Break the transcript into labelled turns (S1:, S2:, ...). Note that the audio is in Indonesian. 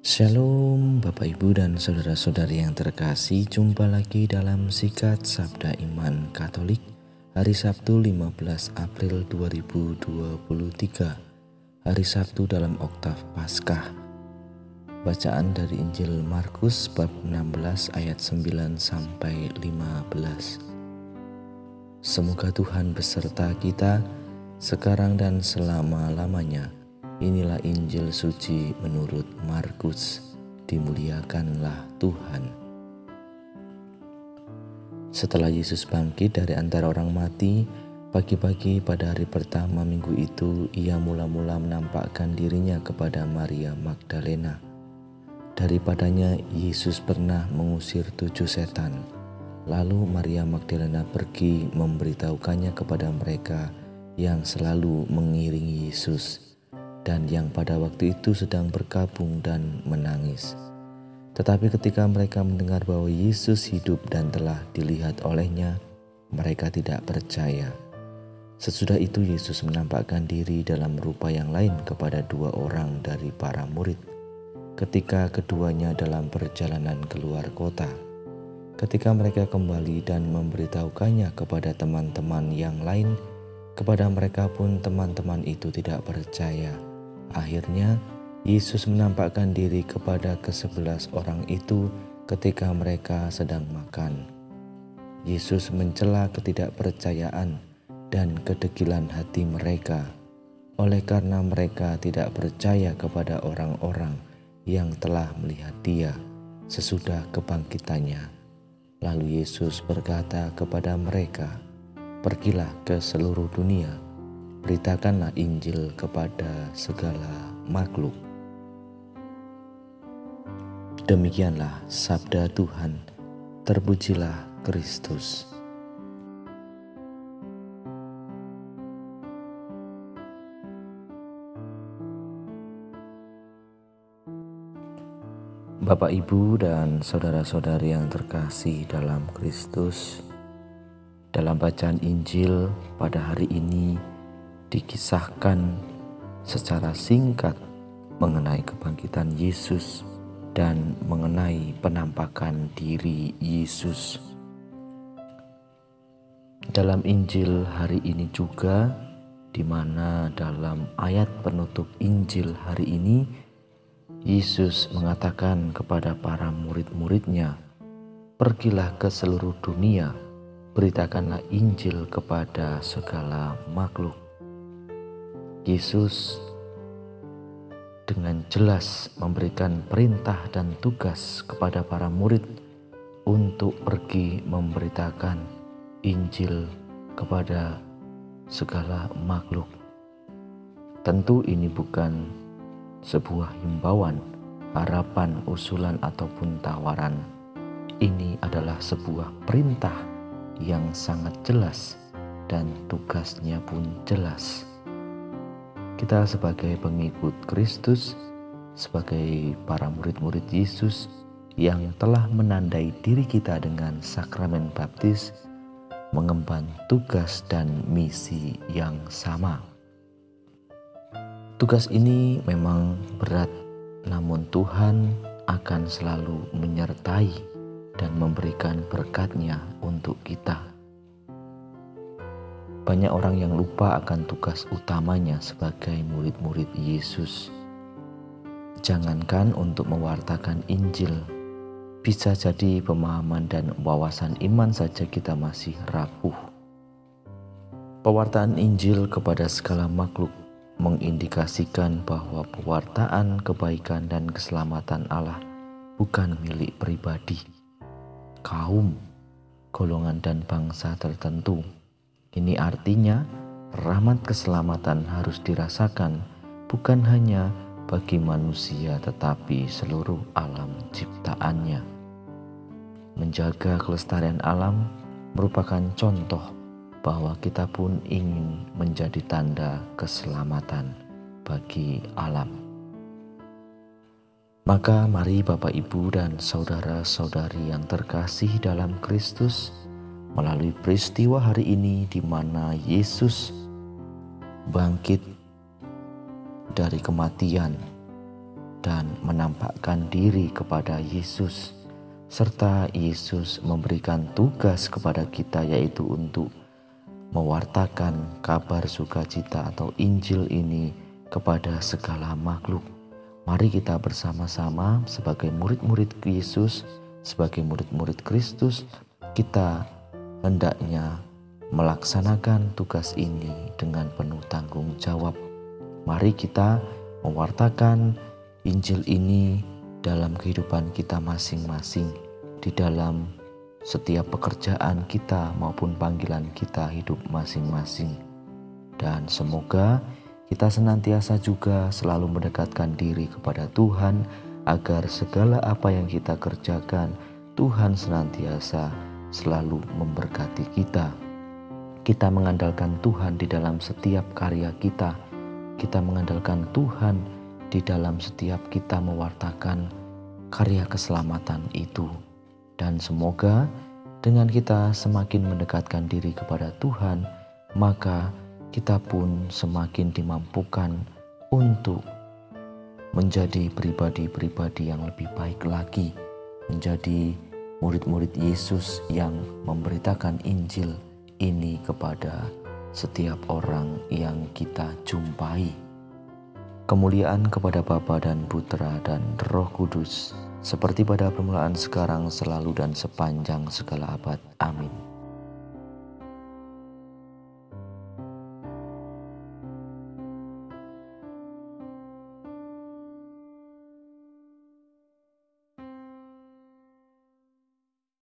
S1: Shalom Bapak Ibu dan saudara-saudari yang terkasih, jumpa lagi dalam Sikat Sabda Iman Katolik hari Sabtu 15 April 2023, hari Sabtu dalam oktav Paskah. Bacaan dari Injil Markus bab 16 ayat 9 sampai 15. Semoga Tuhan beserta kita sekarang dan selama-lamanya. Inilah Injil suci menurut Markus. Dimuliakanlah Tuhan. Setelah Yesus bangkit dari antara orang mati, pagi-pagi pada hari pertama minggu itu, ia mula-mula menampakkan dirinya kepada Maria Magdalena. Daripadanya Yesus pernah mengusir 7 setan. Lalu Maria Magdalena pergi memberitahukannya kepada mereka yang selalu mengiringi Yesus dan yang pada waktu itu sedang berkabung dan menangis. Tetapi ketika mereka mendengar bahwa Yesus hidup dan telah dilihat olehnya, mereka tidak percaya. Sesudah itu Yesus menampakkan diri dalam rupa yang lain kepada 2 orang dari para murid, ketika keduanya dalam perjalanan keluar kota. Ketika mereka kembali dan memberitahukannya kepada teman-teman yang lain, kepada mereka pun teman-teman itu tidak percaya. Akhirnya Yesus menampakkan diri kepada ke-11 orang itu ketika mereka sedang makan. Yesus mencela ketidakpercayaan dan kedegilan hati mereka, oleh karena mereka tidak percaya kepada orang-orang yang telah melihat Dia sesudah kebangkitannya. Lalu Yesus berkata kepada mereka, "Pergilah ke seluruh dunia, beritakanlah Injil kepada segala makhluk." Demikianlah sabda Tuhan. Terpujilah Kristus. Bapak, Ibu, dan saudara-saudari yang terkasih dalam Kristus, dalam bacaan Injil pada hari ini dikisahkan secara singkat mengenai kebangkitan Yesus dan mengenai penampakan diri Yesus. Dalam Injil hari ini juga, di mana dalam ayat penutup Injil hari ini, Yesus mengatakan kepada para murid-muridnya, "Pergilah ke seluruh dunia, beritakanlah Injil kepada segala makhluk." Yesus dengan jelas memberikan perintah dan tugas kepada para murid untuk pergi memberitakan Injil kepada segala makhluk. Tentu ini bukan sebuah himbauan, harapan, usulan, ataupun tawaran. Ini adalah sebuah perintah yang sangat jelas dan tugasnya pun jelas. Kita sebagai pengikut Kristus, sebagai para murid-murid Yesus yang telah menandai diri kita dengan sakramen baptis, mengemban tugas dan misi yang sama. Tugas ini memang berat, namun Tuhan akan selalu menyertai dan memberikan berkat-Nya untuk kita. Banyak orang yang lupa akan tugas utamanya sebagai murid-murid Yesus. Jangankan untuk mewartakan Injil, bisa jadi pemahaman dan wawasan iman saja kita masih rapuh. Pewartaan Injil kepada segala makhluk mengindikasikan bahwa pewartaan kebaikan dan keselamatan Allah bukan milik pribadi, kaum, golongan, dan bangsa tertentu. Ini artinya rahmat keselamatan harus dirasakan bukan hanya bagi manusia tetapi seluruh alam ciptaannya. Menjaga kelestarian alam merupakan contoh bahwa kita pun ingin menjadi tanda keselamatan bagi alam. Maka mari Bapak, Ibu, dan saudara-saudari yang terkasih dalam Kristus, melalui peristiwa hari ini di mana Yesus bangkit dari kematian dan menampakkan diri kepada Yesus, serta Yesus memberikan tugas kepada kita, yaitu untuk mewartakan kabar sukacita atau Injil ini kepada segala makhluk. Mari kita bersama-sama sebagai murid-murid Yesus, sebagai murid-murid Kristus, kita hendaknya melaksanakan tugas ini dengan penuh tanggung jawab. Mari kita mewartakan Injil ini dalam kehidupan kita masing-masing, di dalam setiap pekerjaan kita maupun panggilan kita hidup masing-masing. Dan semoga kita senantiasa juga selalu mendekatkan diri kepada Tuhan, agar segala apa yang kita kerjakan, Tuhan senantiasa selalu memberkati kita. Kita mengandalkan Tuhan di dalam setiap karya kita. Kita mengandalkan Tuhan di dalam setiap kita mewartakan karya keselamatan itu. Dan semoga dengan kita semakin mendekatkan diri kepada Tuhan, maka kita pun semakin dimampukan untuk menjadi pribadi-pribadi yang lebih baik lagi, menjadi murid-murid Yesus yang memberitakan Injil ini kepada setiap orang yang kita jumpai. Kemuliaan kepada Bapa dan Putra dan Roh Kudus, seperti pada permulaan, sekarang, selalu, dan sepanjang segala abad. Amin.